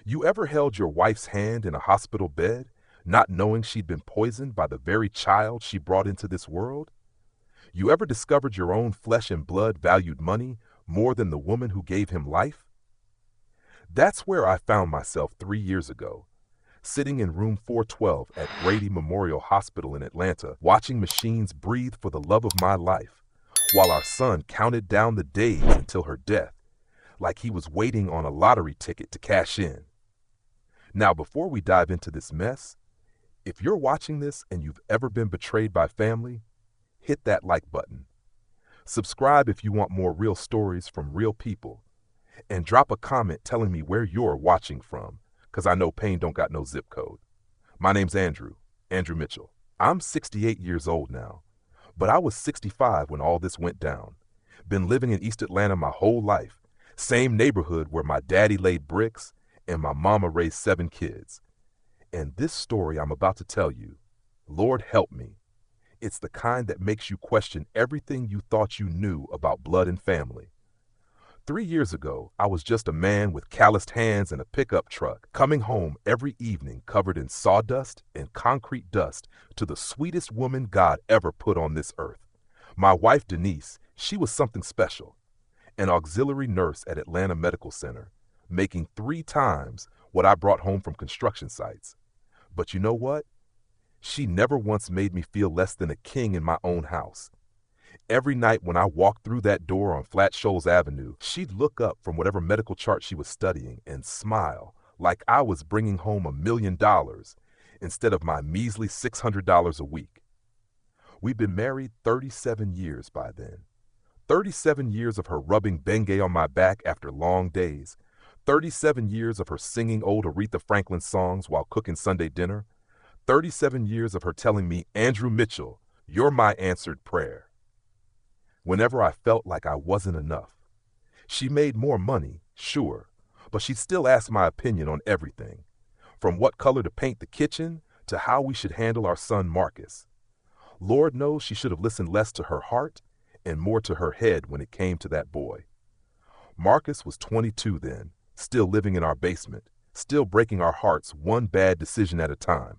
You ever held your wife's hand in a hospital bed, not knowing she'd been poisoned by the very child she brought into this world? You ever discovered your own flesh and blood valued money more than the woman who gave him life? That's where I found myself 3 years ago, sitting in room 412 at Grady Memorial Hospital in Atlanta, watching machines breathe for the love of my life, while our son counted down the days until her death, like he was waiting on a lottery ticket to cash in. Now, before we dive into this mess, if you're watching this and you've ever been betrayed by family, hit that like button. Subscribe if you want more real stories from real people, and drop a comment telling me where you're watching from, because I know pain don't got no zip code. My name's Andrew Mitchell. I'm 68 years old now, but I was 65 when all this went down. Been living in East Atlanta my whole life, same neighborhood where my daddy laid bricks and my mama raised 7 kids. And this story I'm about to tell you, Lord help me, it's the kind that makes you question everything you thought you knew about blood and family. 3 years ago, I was just a man with calloused hands and a pickup truck, coming home every evening covered in sawdust and concrete dust to the sweetest woman God ever put on this earth. My wife, Denise, she was something special. An auxiliary nurse at Atlanta Medical Center, making 3 times what I brought home from construction sites. But you know what? She never once made me feel less than a king in my own house. Every night when I walked through that door on Flat Shoals Avenue, she'd look up from whatever medical chart she was studying and smile like I was bringing home $1 million instead of my measly $600 a week. We'd been married 37 years by then. 37 years of her rubbing Bengay on my back after long days. 37 years of her singing old Aretha Franklin songs while cooking Sunday dinner. 37 years of her telling me, Andrew Mitchell, you're my answered prayer. Whenever I felt like I wasn't enough. She made more money, sure, but she'd still ask my opinion on everything, from what color to paint the kitchen to how we should handle our son Marcus. Lord knows she should have listened less to her heart and more to her head when it came to that boy. Marcus was 22 then, still living in our basement, still breaking our hearts one bad decision at a time.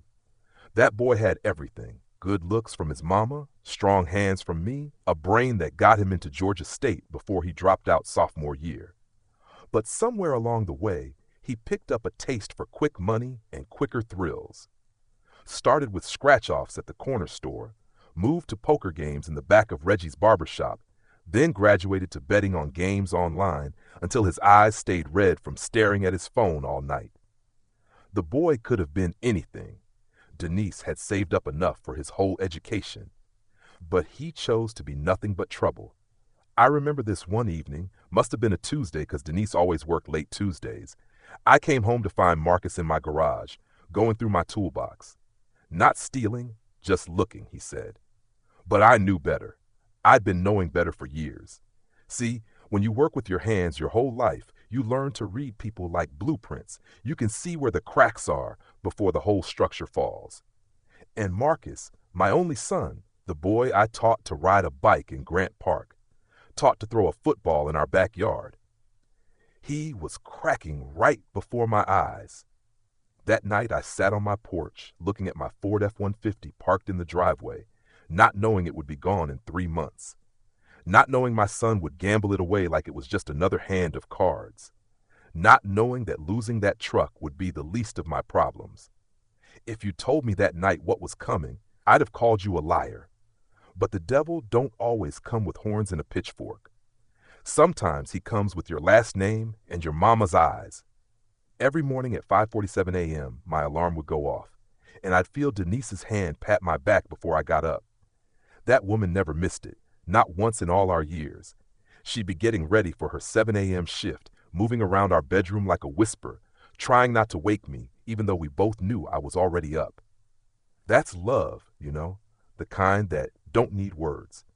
That boy had everything. Good looks from his mama, strong hands from me, a brain that got him into Georgia State before he dropped out sophomore year. But somewhere along the way, he picked up a taste for quick money and quicker thrills. Started with scratch-offs at the corner store, moved to poker games in the back of Reggie's barbershop, then graduated to betting on games online until his eyes stayed red from staring at his phone all night. The boy could have been anything. Denise had saved up enough for his whole education, but he chose to be nothing but trouble. I remember this one evening, must have been a Tuesday because Denise always worked late Tuesdays. I came home to find Marcus in my garage, going through my toolbox. Not stealing, just looking, he said. But I knew better. I'd been knowing better for years. See, when you work with your hands your whole life, you learn to read people like blueprints. You can see where the cracks are before the whole structure falls. And Marcus, my only son, the boy I taught to ride a bike in Grant Park, taught to throw a football in our backyard. He was cracking right before my eyes. That night I sat on my porch looking at my Ford F-150 parked in the driveway, not knowing it would be gone in 3 months. Not knowing my son would gamble it away like it was just another hand of cards. Not knowing that losing that truck would be the least of my problems. If you told me that night what was coming, I'd have called you a liar. But the devil don't always come with horns and a pitchfork. Sometimes he comes with your last name and your mama's eyes. Every morning at 5:47 a.m., my alarm would go off, and I'd feel Denise's hand pat my back before I got up. That woman never missed it. Not once in all our years. She'd be getting ready for her 7 a.m. shift, moving around our bedroom like a whisper, trying not to wake me, even though we both knew I was already up. That's love, the kind that don't need words.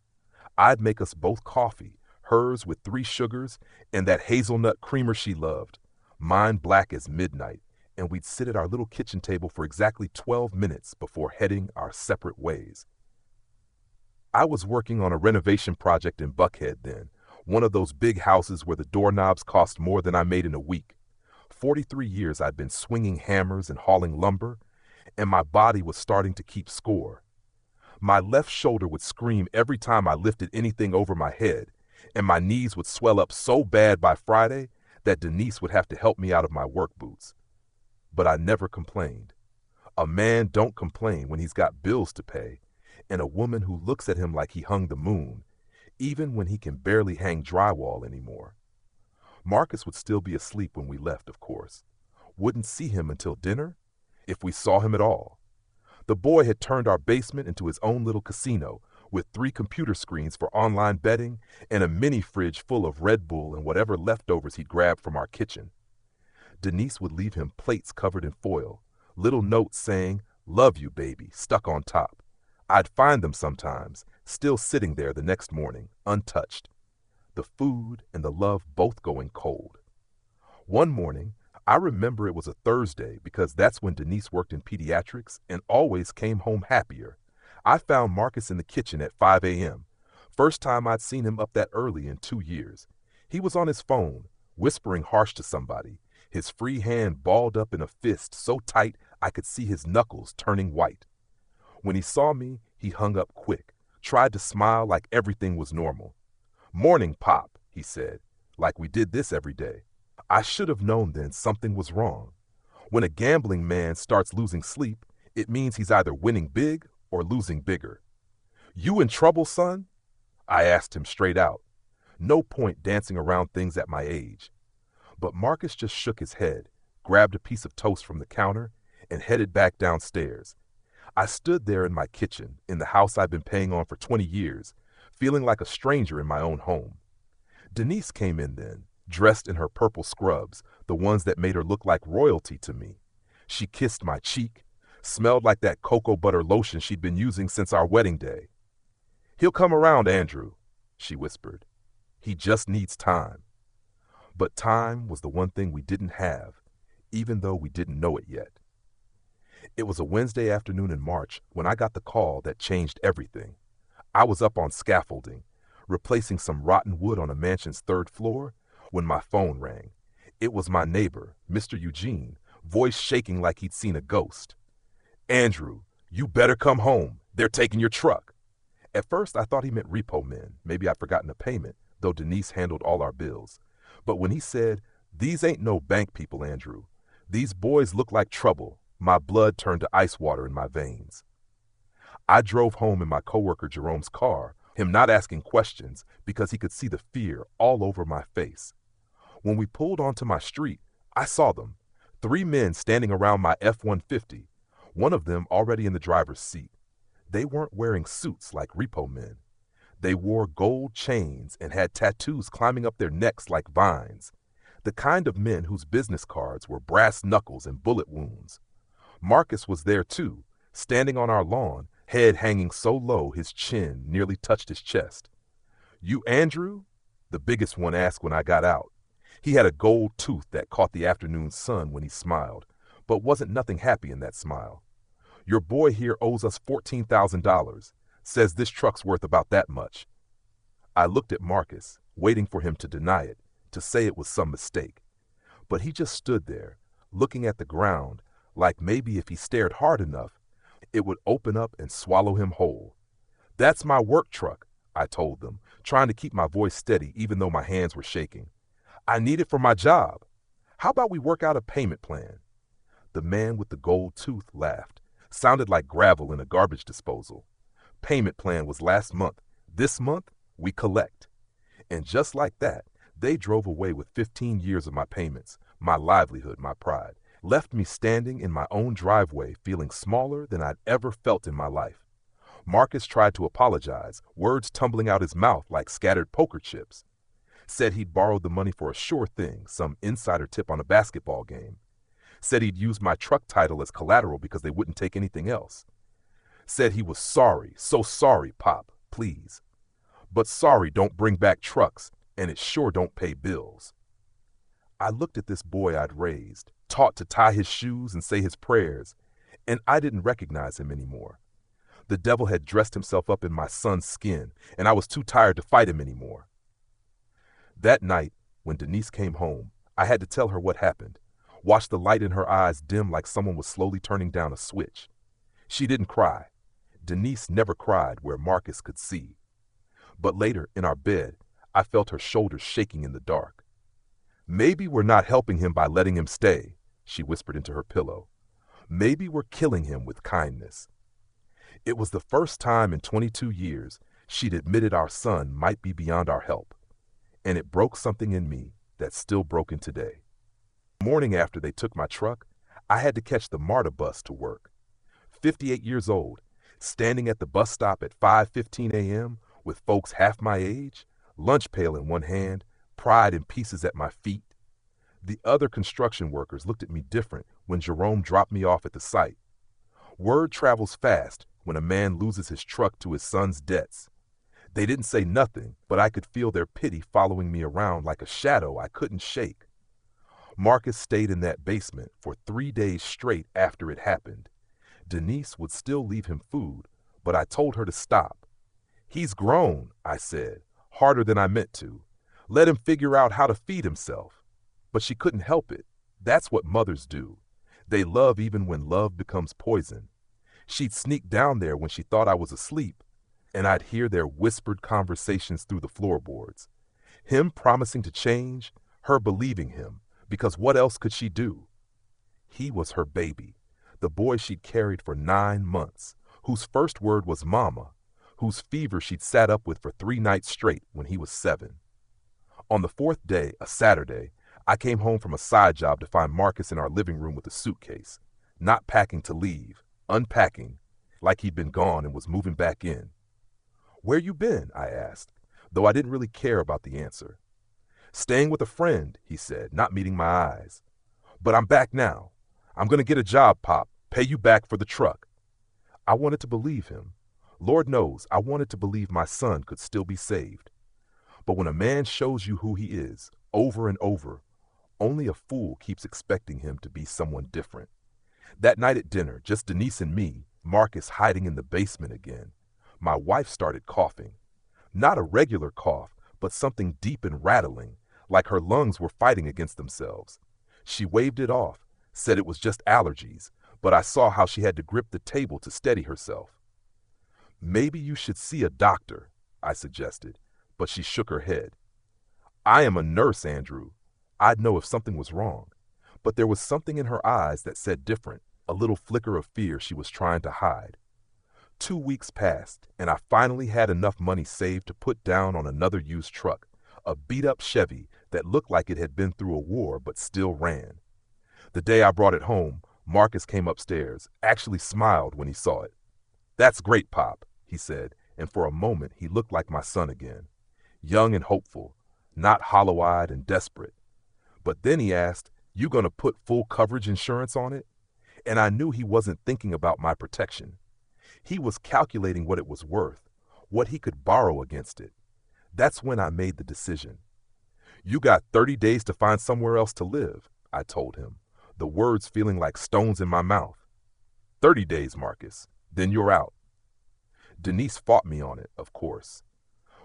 I'd make us both coffee, hers with 3 sugars, and that hazelnut creamer she loved, mine black as midnight, and we'd sit at our little kitchen table for exactly 12 minutes before heading our separate ways. I was working on a renovation project in Buckhead then, one of those big houses where the doorknobs cost more than I made in a week. 43 years I'd been swinging hammers and hauling lumber, and my body was starting to keep score. My left shoulder would scream every time I lifted anything over my head, and my knees would swell up so bad by Friday that Denise would have to help me out of my work boots. But I never complained. A man don't complain when he's got bills to pay, and a woman who looks at him like he hung the moon, even when he can barely hang drywall anymore. Marcus would still be asleep when we left, of course. Wouldn't see him until dinner, if we saw him at all. The boy had turned our basement into his own little casino with 3 computer screens for online betting and a mini fridge full of Red Bull and whatever leftovers he'd grabbed from our kitchen. Denise would leave him plates covered in foil, little notes saying, "Love you, baby," stuck on top. I'd find them sometimes, still sitting there the next morning, untouched. The food and the love both going cold. One morning, I remember it was a Thursday because that's when Denise worked in pediatrics and always came home happier. I found Marcus in the kitchen at 5 a.m. First time I'd seen him up that early in 2 years. He was on his phone, whispering harsh to somebody, his free hand balled up in a fist so tight I could see his knuckles turning white. When he saw me, he hung up quick, tried to smile like everything was normal. "Morning, Pop," he said, like we did this every day. I should have known then something was wrong. When a gambling man starts losing sleep, it means he's either winning big or losing bigger. "You in trouble, son?" I asked him straight out. No point dancing around things at my age. But Marcus just shook his head, grabbed a piece of toast from the counter, and headed back downstairs. I stood there in my kitchen, in the house I'd been paying on for 20 years, feeling like a stranger in my own home. Denise came in then, dressed in her purple scrubs, the ones that made her look like royalty to me. She kissed my cheek, smelled like that cocoa butter lotion she'd been using since our wedding day. "He'll come around, Andrew," she whispered. "He just needs time." But time was the one thing we didn't have, even though we didn't know it yet. It was a Wednesday afternoon in March when I got the call that changed everything. I was up on scaffolding, replacing some rotten wood on a mansion's 3rd floor, when my phone rang. It was my neighbor, Mr. Eugene, voice shaking like he'd seen a ghost. "Andrew, you better come home. They're taking your truck." At first, I thought he meant repo men. Maybe I'd forgotten a payment, though Denise handled all our bills. But when he said, "These ain't no bank people, Andrew. These boys look like trouble," my blood turned to ice water in my veins. I drove home in my coworker Jerome's car, him not asking questions because he could see the fear all over my face. When we pulled onto my street, I saw them, 3 men standing around my F-150, one of them already in the driver's seat. They weren't wearing suits like repo men. They wore gold chains and had tattoos climbing up their necks like vines, the kind of men whose business cards were brass knuckles and bullet wounds. Marcus was there too, standing on our lawn, head hanging so low his chin nearly touched his chest. "You Andrew?" the biggest one asked when I got out. He had a gold tooth that caught the afternoon sun when he smiled, but wasn't nothing happy in that smile. "Your boy here owes us $14,000, says this truck's worth about that much." I looked at Marcus, waiting for him to deny it, to say it was some mistake. But he just stood there, looking at the ground, like maybe if he stared hard enough, it would open up and swallow him whole. "That's my work truck," I told them, trying to keep my voice steady even though my hands were shaking. "I need it for my job. How about we work out a payment plan?" The man with the gold tooth laughed. Sounded like gravel in a garbage disposal. Payment plan was last month. This month, we collect. And just like that, they drove away with 15 years of my payments, my livelihood, my pride, left me standing in my own driveway feeling smaller than I'd ever felt in my life. Marcus tried to apologize, words tumbling out his mouth like scattered poker chips. Said he'd borrowed the money for a sure thing, some insider tip on a basketball game. Said he'd used my truck title as collateral because they wouldn't take anything else. Said he was sorry, so sorry, Pop, please. But sorry don't bring back trucks, and it sure don't pay bills. I looked at this boy I'd raised, taught to tie his shoes and say his prayers, and I didn't recognize him anymore. The devil had dressed himself up in my son's skin, and I was too tired to fight him anymore. That night, when Denise came home, I had to tell her what happened. Watched the light in her eyes dim like someone was slowly turning down a switch. She didn't cry. Denise never cried where Marcus could see. But later, in our bed, I felt her shoulders shaking in the dark. "Maybe we're not helping him by letting him stay," she whispered into her pillow. "Maybe we're killing him with kindness." It was the first time in 22 years she'd admitted our son might be beyond our help, and it broke something in me that's still broken today. The morning after they took my truck, I had to catch the MARTA bus to work. 58 years old, standing at the bus stop at 5:15 a.m. with folks half my age, lunch pail in one hand, pride in pieces at my feet. The other construction workers looked at me different when Jerome dropped me off at the site. Word travels fast when a man loses his truck to his son's debts. They didn't say nothing, but I could feel their pity following me around like a shadow I couldn't shake. Marcus stayed in that basement for 3 days straight after it happened. Denise would still leave him food, but I told her to stop. "He's grown," I said, harder than I meant to. "Let him figure out how to feed himself." But she couldn't help it. That's what mothers do. They love even when love becomes poison. She'd sneak down there when she thought I was asleep, and I'd hear their whispered conversations through the floorboards. Him promising to change, her believing him, because what else could she do? He was her baby, the boy she'd carried for 9 months, whose first word was mama, whose fever she'd sat up with for 3 nights straight when he was 7. On the 4th day, a Saturday, I came home from a side job to find Marcus in our living room with a suitcase, not packing to leave, unpacking, like he'd been gone and was moving back in. "Where you been?" I asked, though I didn't really care about the answer. "Staying with a friend," he said, not meeting my eyes. "But I'm back now. I'm going to get a job, Pop, pay you back for the truck." I wanted to believe him. Lord knows I wanted to believe my son could still be saved. But when a man shows you who he is, over and over, only a fool keeps expecting him to be someone different. That night at dinner, just Denise and me, Marcus hiding in the basement again, my wife started coughing. Not a regular cough, but something deep and rattling, like her lungs were fighting against themselves. She waved it off, said it was just allergies, but I saw how she had to grip the table to steady herself. "Maybe you should see a doctor," I suggested, but she shook her head. "I am a nurse, Andrew. I'd know if something was wrong." But there was something in her eyes that said different, a little flicker of fear she was trying to hide. 2 weeks passed, and I finally had enough money saved to put down on another used truck, a beat-up Chevy that looked like it had been through a war but still ran. The day I brought it home, Marcus came upstairs, actually smiled when he saw it. "That's great, Pop," he said, and for a moment he looked like my son again, young and hopeful, not hollow-eyed and desperate. But then he asked, "You gonna put full coverage insurance on it?" And I knew he wasn't thinking about my protection. He was calculating what it was worth, what he could borrow against it. That's when I made the decision. "You got 30 days to find somewhere else to live," I told him, the words feeling like stones in my mouth. "30 days, Marcus. Then you're out." Denise fought me on it, of course.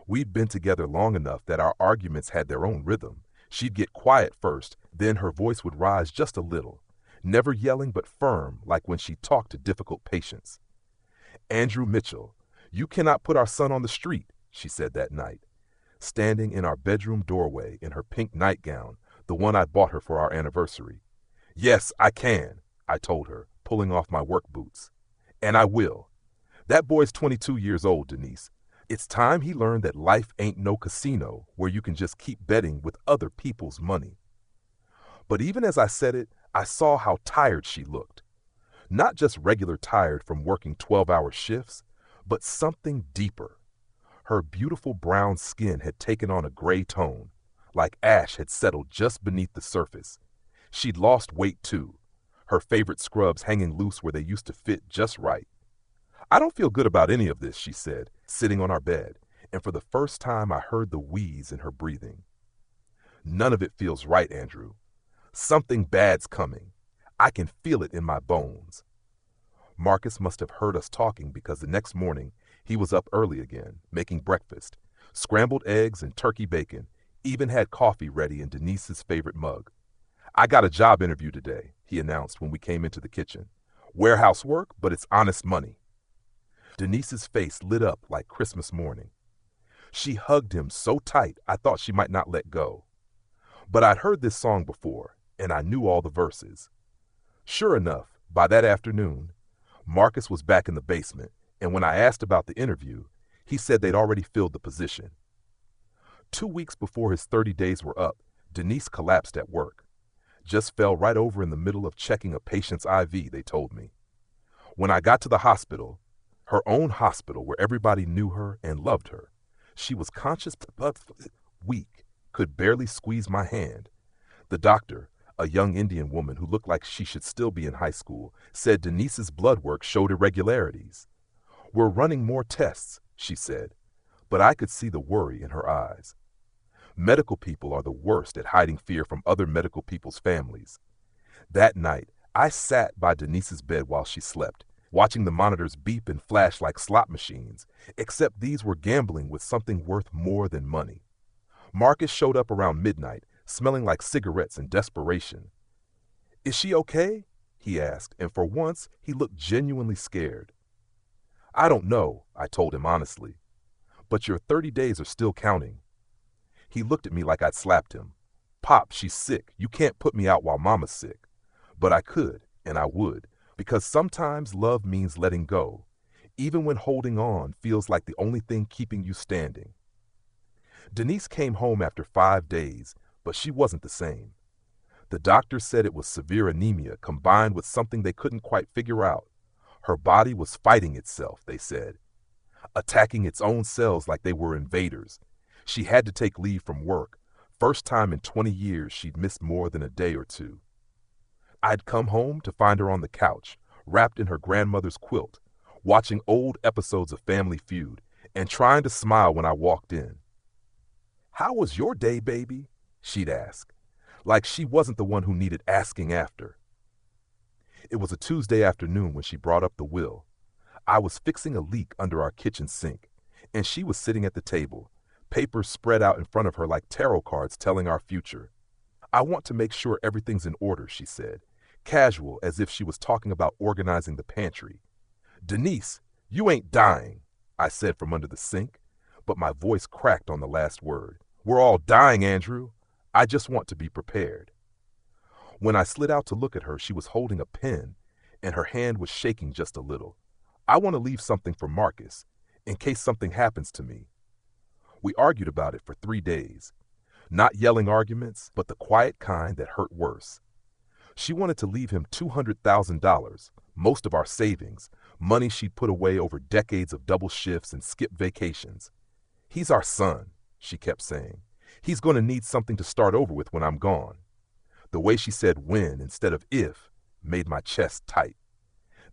We'd been together long enough that our arguments had their own rhythm. She'd get quiet first, then her voice would rise just a little, never yelling but firm like when she talked to difficult patients. "Andrew Mitchell, you cannot put our son on the street," she said that night, standing in our bedroom doorway in her pink nightgown, the one I bought her for our anniversary. "Yes, I can," I told her, pulling off my work boots. "And I will. That boy's 22 years old, Denise. It's time he learned that life ain't no casino where you can just keep betting with other people's money." But even as I said it, I saw how tired she looked. Not just regular tired from working 12-hour shifts, but something deeper. Her beautiful brown skin had taken on a gray tone, like ash had settled just beneath the surface. She'd lost weight too, her favorite scrubs hanging loose where they used to fit just right. "I don't feel good about any of this," she said, sitting on our bed, and for the first time I heard the wheeze in her breathing. "None of it feels right, Andrew. Something bad's coming. I can feel it in my bones." Marcus must have heard us talking because the next morning he was up early again, making breakfast, scrambled eggs and turkey bacon, even had coffee ready in Denise's favorite mug. "I got a job interview today," he announced when we came into the kitchen. "Warehouse work, but it's honest money." Denise's face lit up like Christmas morning. She hugged him so tight I thought she might not let go. But I'd heard this song before, and I knew all the verses. Sure enough, by that afternoon, Marcus was back in the basement, and when I asked about the interview, he said they'd already filled the position. 2 weeks before his 30 days were up, Denise collapsed at work. Just fell right over in the middle of checking a patient's IV, they told me. When I got to the hospital, her own hospital where everybody knew her and loved her, she was conscious but weak, could barely squeeze my hand. The doctor, a young Indian woman who looked like she should still be in high school, said Denise's blood work showed irregularities. "We're running more tests," she said, but I could see the worry in her eyes. Medical people are the worst at hiding fear from other medical people's families. That night, I sat by Denise's bed while she slept, watching the monitors beep and flash like slot machines, except these were gambling with something worth more than money. Marcus showed up around midnight, smelling like cigarettes and desperation. "Is she okay?" he asked, and for once, he looked genuinely scared. "I don't know," I told him honestly, "but your 30 days are still counting." He looked at me like I'd slapped him. "Pop, she's sick. You can't put me out while Mama's sick." But I could, and I would, because sometimes love means letting go, even when holding on feels like the only thing keeping you standing. Denise came home after 5 days, but she wasn't the same. The doctor said it was severe anemia combined with something they couldn't quite figure out. Her body was fighting itself, they said, attacking its own cells like they were invaders. She had to take leave from work. First time in 20 years she'd missed more than a day or two. I'd come home to find her on the couch, wrapped in her grandmother's quilt, watching old episodes of Family Feud, and trying to smile when I walked in. "How was your day, baby?" she'd ask, like she wasn't the one who needed asking after. It was a Tuesday afternoon when she brought up the will. I was fixing a leak under our kitchen sink, and she was sitting at the table, papers spread out in front of her like tarot cards telling our future. "I want to make sure everything's in order," she said, casual as if she was talking about organizing the pantry. "Denise, you ain't dying," I said from under the sink, but my voice cracked on the last word. "We're all dying, Andrew. I just want to be prepared." When I slid out to look at her, she was holding a pen, and her hand was shaking just a little. "I want to leave something for Marcus, in case something happens to me." We argued about it for 3 days. Not yelling arguments, but the quiet kind that hurt worse. She wanted to leave him $200,000, most of our savings, money she'd put away over decades of double shifts and skipped vacations. "He's our son," she kept saying. "He's going to need something to start over with when I'm gone." The way she said when instead of if made my chest tight.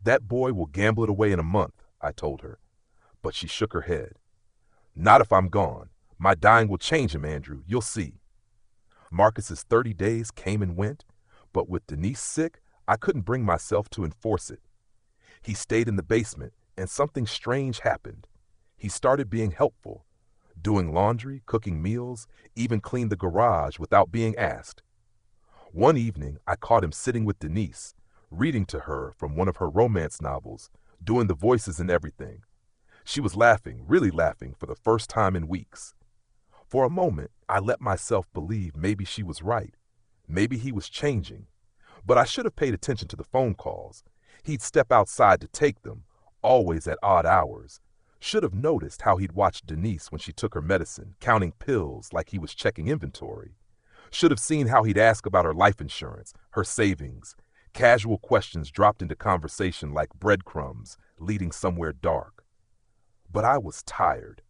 "That boy will gamble it away in a month," I told her. But she shook her head. "Not if I'm gone. My dying will change him, Andrew. You'll see." Marcus's 30 days came and went, but with Denise sick, I couldn't bring myself to enforce it. He stayed in the basement, and something strange happened. He started being helpful, doing laundry, cooking meals, even cleaned the garage without being asked. One evening, I caught him sitting with Denise, reading to her from one of her romance novels, doing the voices and everything. She was laughing, really laughing, for the first time in weeks. For a moment, I let myself believe maybe she was right. Maybe he was changing. But I should have paid attention to the phone calls. He'd step outside to take them, always at odd hours. Should have noticed how he'd watch Denise when she took her medicine, counting pills like he was checking inventory. Should have seen how he'd ask about her life insurance, her savings. Casual questions dropped into conversation like breadcrumbs leading somewhere dark. But I was tired.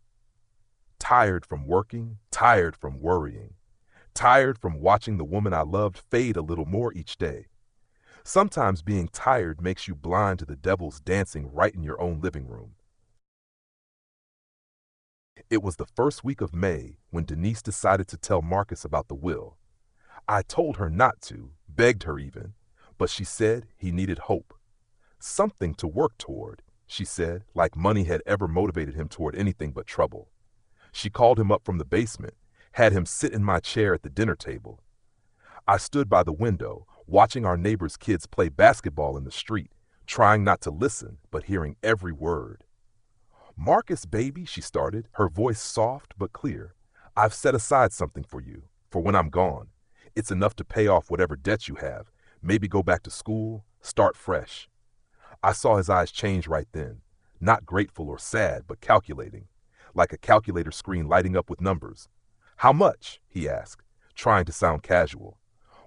Tired from working, tired from worrying. Tired from watching the woman I loved fade a little more each day. Sometimes being tired makes you blind to the devils dancing right in your own living room. It was the first week of May when Denise decided to tell Marcus about the will. I told her not to, begged her even, but she said he needed hope. Something to work toward, she said, like money had ever motivated him toward anything but trouble. She called him up from the basement, had him sit in my chair at the dinner table. I stood by the window, watching our neighbor's kids play basketball in the street, trying not to listen, but hearing every word. Marcus, baby, she started, her voice soft but clear. I've set aside something for you, for when I'm gone. It's enough to pay off whatever debts you have, maybe go back to school, start fresh. I saw his eyes change right then, not grateful or sad, but calculating, like a calculator screen lighting up with numbers. How much? He asked, trying to sound casual.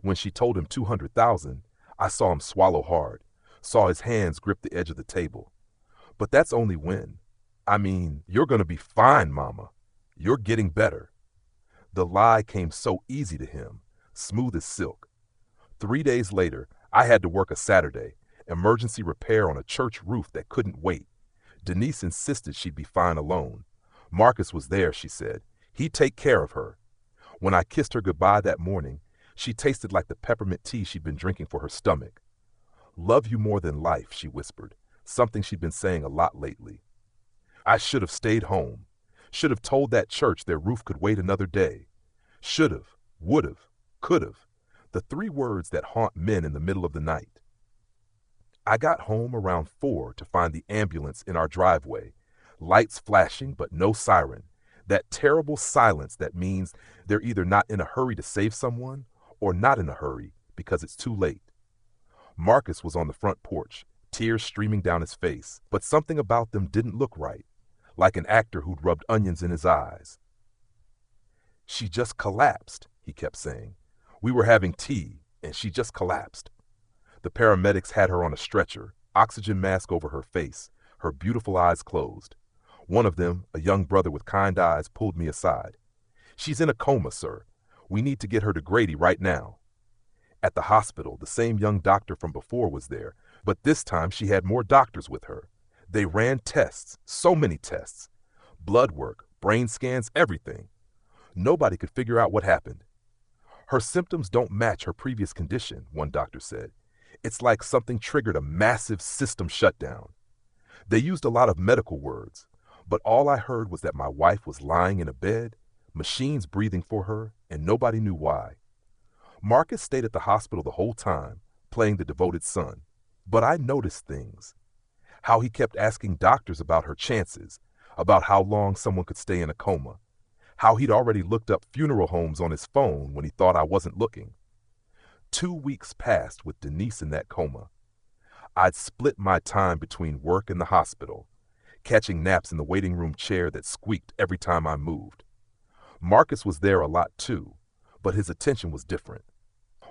When she told him 200,000, I saw him swallow hard, saw his hands grip the edge of the table. But that's only when. I mean, you're going to be fine, Mama. You're getting better. The lie came so easy to him, smooth as silk. 3 days later, I had to work a Saturday, emergency repair on a church roof that couldn't wait. Denise insisted she'd be fine alone. Marcus was there, she said. He'd take care of her. When I kissed her goodbye that morning, she tasted like the peppermint tea she'd been drinking for her stomach. Love you more than life, she whispered, something she'd been saying a lot lately. I should have stayed home. Should have told that church their roof could wait another day. Should have, would have, could have. The 3 words that haunt men in the middle of the night. I got home around 4 to find the ambulance in our driveway. Lights flashing, but no siren. That terrible silence that means they're either not in a hurry to save someone or not in a hurry because it's too late. Marcus was on the front porch, tears streaming down his face, but something about them didn't look right, like an actor who'd rubbed onions in his eyes. She just collapsed, he kept saying. We were having tea, and she just collapsed. The paramedics had her on a stretcher, oxygen mask over her face, her beautiful eyes closed. One of them, a young brother with kind eyes, pulled me aside. She's in a coma, sir. We need to get her to Grady right now. At the hospital, the same young doctor from before was there, but this time she had more doctors with her. They ran tests, so many tests. Blood work, brain scans, everything. Nobody could figure out what happened. Her symptoms don't match her previous condition, one doctor said. It's like something triggered a massive system shutdown. They used a lot of medical words, but all I heard was that my wife was lying in a bed, machines breathing for her, and nobody knew why. Marcus stayed at the hospital the whole time, playing the devoted son. But I noticed things. How he kept asking doctors about her chances, about how long someone could stay in a coma. How he'd already looked up funeral homes on his phone when he thought I wasn't looking. 2 weeks passed with Denise in that coma. I'd split my time between work and the hospital, catching naps in the waiting room chair that squeaked every time I moved. Marcus was there a lot too, but his attention was different.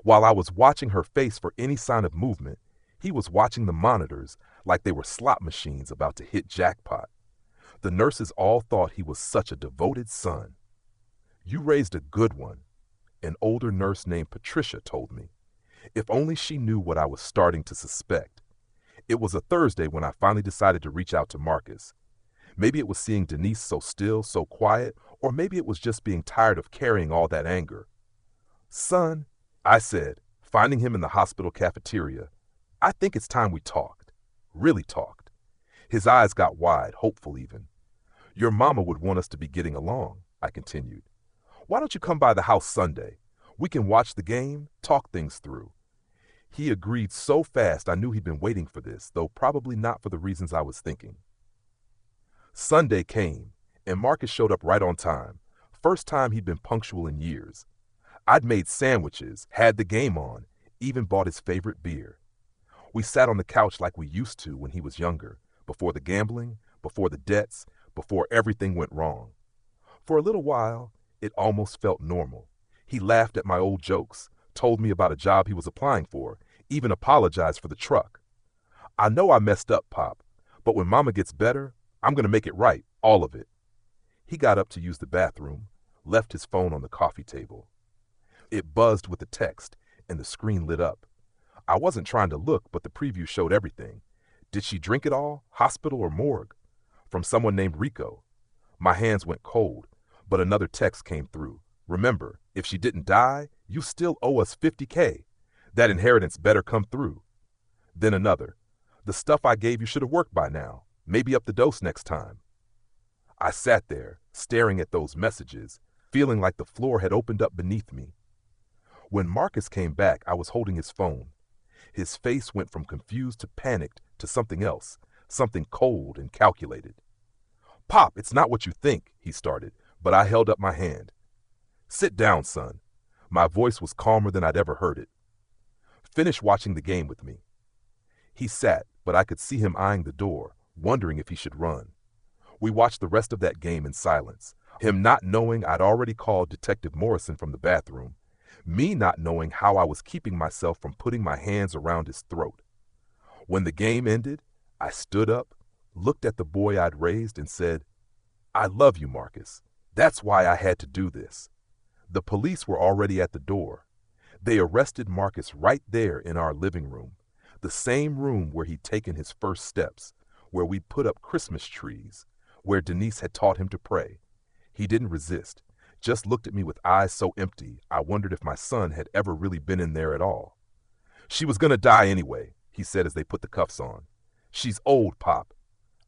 While I was watching her face for any sign of movement, he was watching the monitors like they were slot machines about to hit jackpot. The nurses all thought he was such a devoted son. You raised a good one, an older nurse named Patricia told me. If only she knew what I was starting to suspect. It was a Thursday when I finally decided to reach out to Marcus. Maybe it was seeing Denise so still, so quiet, or maybe it was just being tired of carrying all that anger. Son, I said, finding him in the hospital cafeteria, I think it's time we talked. Really talked. His eyes got wide, hopeful even. Your mama would want us to be getting along, I continued. Why don't you come by the house Sunday? We can watch the game, talk things through. He agreed so fast I knew he'd been waiting for this, though probably not for the reasons I was thinking. Sunday came, and Marcus showed up right on time. First time he'd been punctual in years. I'd made sandwiches, had the game on, even bought his favorite beer. We sat on the couch like we used to when he was younger, before the gambling, before the debts, before everything went wrong. For a little while, it almost felt normal. He laughed at my old jokes, told me about a job he was applying for, even apologized for the truck. I know I messed up, Pop, but when Mama gets better, I'm going to make it right, all of it. He got up to use the bathroom, left his phone on the coffee table. It buzzed with a text, and the screen lit up. I wasn't trying to look, but the preview showed everything. Did she drink it all, hospital or morgue? From someone named Rico. My hands went cold, but another text came through. Remember, if she didn't die, you still owe us $50K. That inheritance better come through. Then another. The stuff I gave you should have worked by now. Maybe up the dose next time. I sat there, staring at those messages, feeling like the floor had opened up beneath me. When Marcus came back, I was holding his phone. His face went from confused to panicked to something else, something cold and calculated. "Pop, it's not what you think," he started, but I held up my hand. "Sit down, son." My voice was calmer than I'd ever heard it. "Finish watching the game with me." He sat, but I could see him eyeing the door, wondering if he should run. We watched the rest of that game in silence, him not knowing I'd already called Detective Morrison from the bathroom, me not knowing how I was keeping myself from putting my hands around his throat. When the game ended, I stood up, looked at the boy I'd raised, and said, "I love you, Marcus. That's why I had to do this." The police were already at the door. They arrested Marcus right there in our living room, the same room where he'd taken his first steps, where we'd put up Christmas trees, where Denise had taught him to pray. He didn't resist, just looked at me with eyes so empty I wondered if my son had ever really been in there at all. "She was gonna die anyway," he said as they put the cuffs on. "She's old, Pop.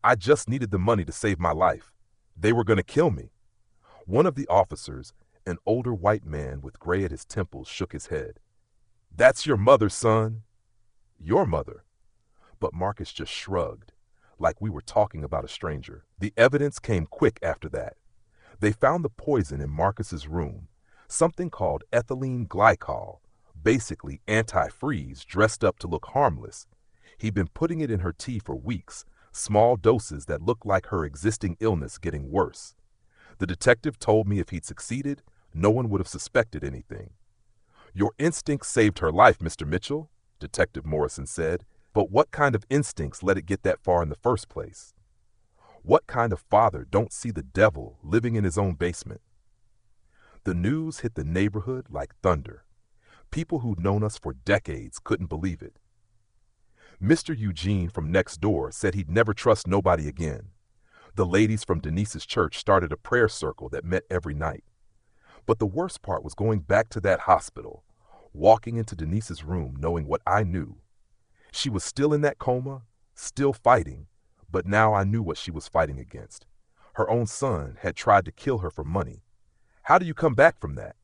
I just needed the money to save my life. They were gonna kill me." One of the officers, an older white man with gray at his temples, shook his head. "That's your mother, son." "Your mother?" But Marcus just shrugged, like we were talking about a stranger. The evidence came quick after that. They found the poison in Marcus's room, something called ethylene glycol, basically antifreeze dressed up to look harmless. He'd been putting it in her tea for weeks, small doses that looked like her existing illness getting worse. The detective told me if he'd succeeded, no one would have suspected anything. "Your instincts saved her life, Mr. Mitchell," Detective Morrison said, "but what kind of instincts let it get that far in the first place? What kind of father don't see the devil living in his own basement?" The news hit the neighborhood like thunder. People who'd known us for decades couldn't believe it. Mr. Eugene from next door said he'd never trust nobody again. The ladies from Denise's church started a prayer circle that met every night. But the worst part was going back to that hospital, walking into Denise's room knowing what I knew. She was still in that coma, still fighting, but now I knew what she was fighting against. Her own son had tried to kill her for money. How do you come back from that?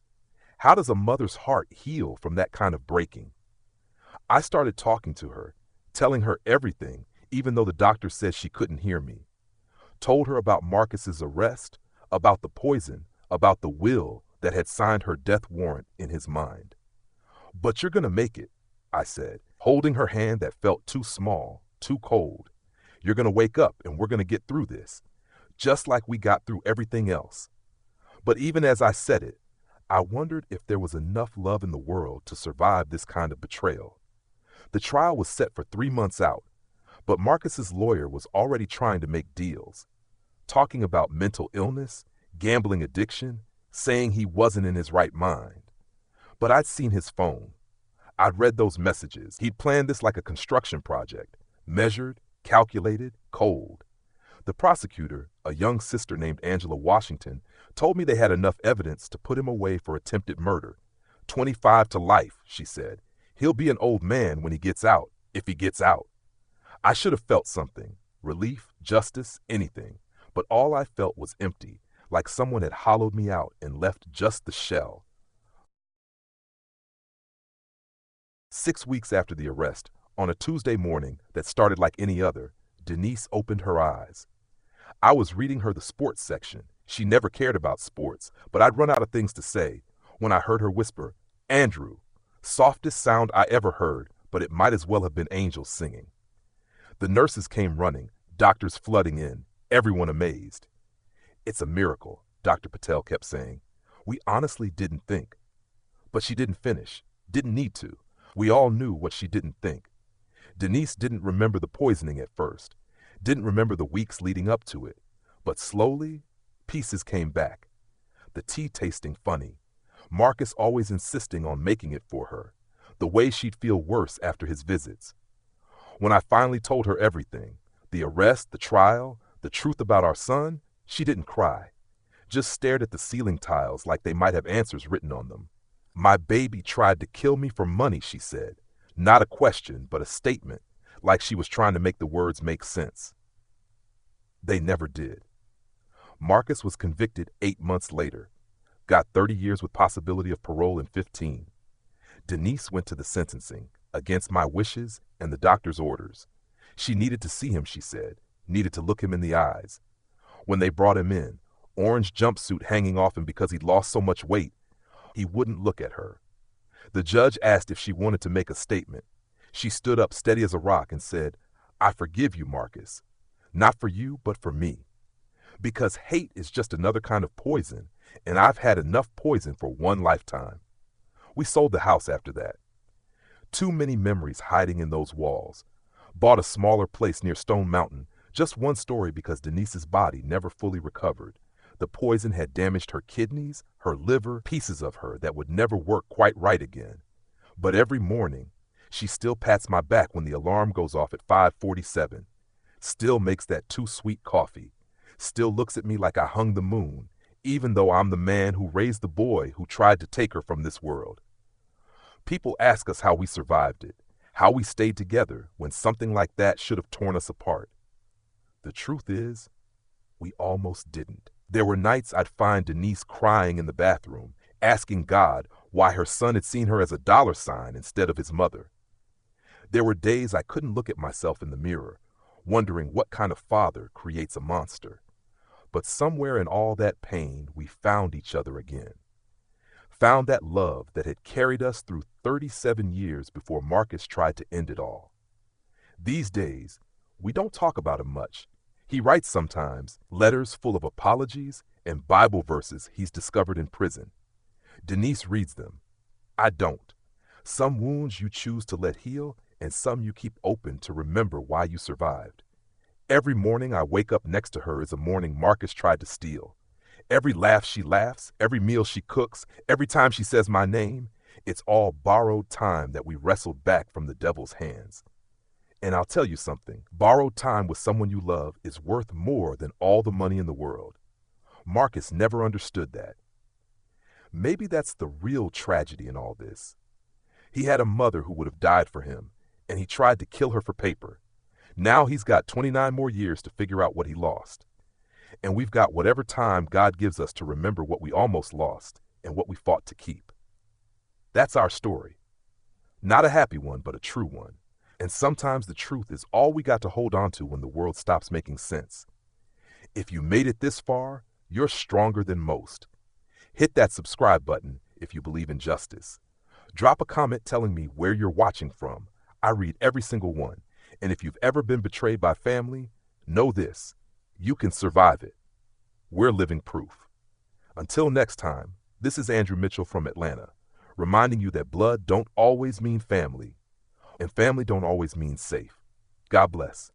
How does a mother's heart heal from that kind of breaking? I started talking to her, telling her everything, even though the doctor said she couldn't hear me. Told her about Marcus's arrest, about the poison, about the will that had signed her death warrant in his mind. "But you're gonna make it," I said, holding her hand that felt too small, too cold. "You're gonna wake up and we're gonna get through this, just like we got through everything else." But even as I said it, I wondered if there was enough love in the world to survive this kind of betrayal. The trial was set for 3 months out, but Marcus's lawyer was already trying to make deals, talking about mental illness, gambling addiction, saying he wasn't in his right mind. But I'd seen his phone. I'd read those messages. He'd planned this like a construction project, measured, calculated, cold. The prosecutor, a young sister named Angela Washington, told me they had enough evidence to put him away for attempted murder. 25 to life, she said. He'll be an old man when he gets out, if he gets out. I should have felt something, relief, justice, anything. But all I felt was empty, like someone had hollowed me out and left just the shell. 6 weeks after the arrest, on a Tuesday morning that started like any other, Denise opened her eyes. I was reading her the sports section. She never cared about sports, but I'd run out of things to say when I heard her whisper, "Andrew." Softest sound I ever heard, but it might as well have been angels singing. The nurses came running, doctors flooding in, everyone amazed. "It's a miracle," Dr. Patel kept saying. "We honestly didn't think." But she didn't finish, didn't need to. We all knew what she didn't think. Denise didn't remember the poisoning at first, didn't remember the weeks leading up to it. But slowly, pieces came back. The tea tasting funny, Marcus always insisting on making it for her, the way she'd feel worse after his visits. When I finally told her everything, the arrest, the trial, the truth about our son, she didn't cry, just stared at the ceiling tiles like they might have answers written on them. "My baby tried to kill me for money," she said. Not a question, but a statement, like she was trying to make the words make sense. They never did. Marcus was convicted 8 months later, got 30 years with possibility of parole in 15. Denise went to the sentencing, against my wishes and the doctor's orders. She needed to see him, she said, needed to look him in the eyes. When they brought him in, orange jumpsuit hanging off him because he'd lost so much weight, he wouldn't look at her. The judge asked if she wanted to make a statement. She stood up steady as a rock and said, "I forgive you, Marcus. Not for you, but for me. Because hate is just another kind of poison, and I've had enough poison for one lifetime." We sold the house after that. Too many memories hiding in those walls. Bought a smaller place near Stone Mountain, just one story because Denise's body never fully recovered. The poison had damaged her kidneys, her liver, pieces of her that would never work quite right again. But every morning, she still pats my back when the alarm goes off at 5:47. Still makes that too sweet coffee. Still looks at me like I hung the moon, even though I'm the man who raised the boy who tried to take her from this world. People ask us how we survived it, how we stayed together when something like that should have torn us apart. The truth is, we almost didn't. There were nights I'd find Denise crying in the bathroom, asking God why her son had seen her as a dollar sign instead of his mother. There were days I couldn't look at myself in the mirror, wondering what kind of father creates a monster. But somewhere in all that pain, we found each other again. Found that love that had carried us through 37 years before Marcus tried to end it all. These days, we don't talk about him much. He writes sometimes, letters full of apologies and Bible verses he's discovered in prison. Denise reads them. I don't. Some wounds you choose to let heal, and some you keep open to remember why you survived. Every morning I wake up next to her is a morning Marcus tried to steal. Every laugh she laughs, every meal she cooks, every time she says my name, it's all borrowed time that we wrestled back from the devil's hands. And I'll tell you something, borrowed time with someone you love is worth more than all the money in the world. Marcus never understood that. Maybe that's the real tragedy in all this. He had a mother who would have died for him, and he tried to kill her for paper. Now he's got 29 more years to figure out what he lost. And we've got whatever time God gives us to remember what we almost lost and what we fought to keep. That's our story. Not a happy one, but a true one. And sometimes the truth is all we got to hold on to when the world stops making sense. If you made it this far, you're stronger than most. Hit that subscribe button if you believe in justice. Drop a comment telling me where you're watching from. I read every single one. And if you've ever been betrayed by family, know this. You can survive it. We're living proof. Until next time, this is Andrew Mitchell from Atlanta, reminding you that blood don't always mean family, and family don't always mean safe. God bless.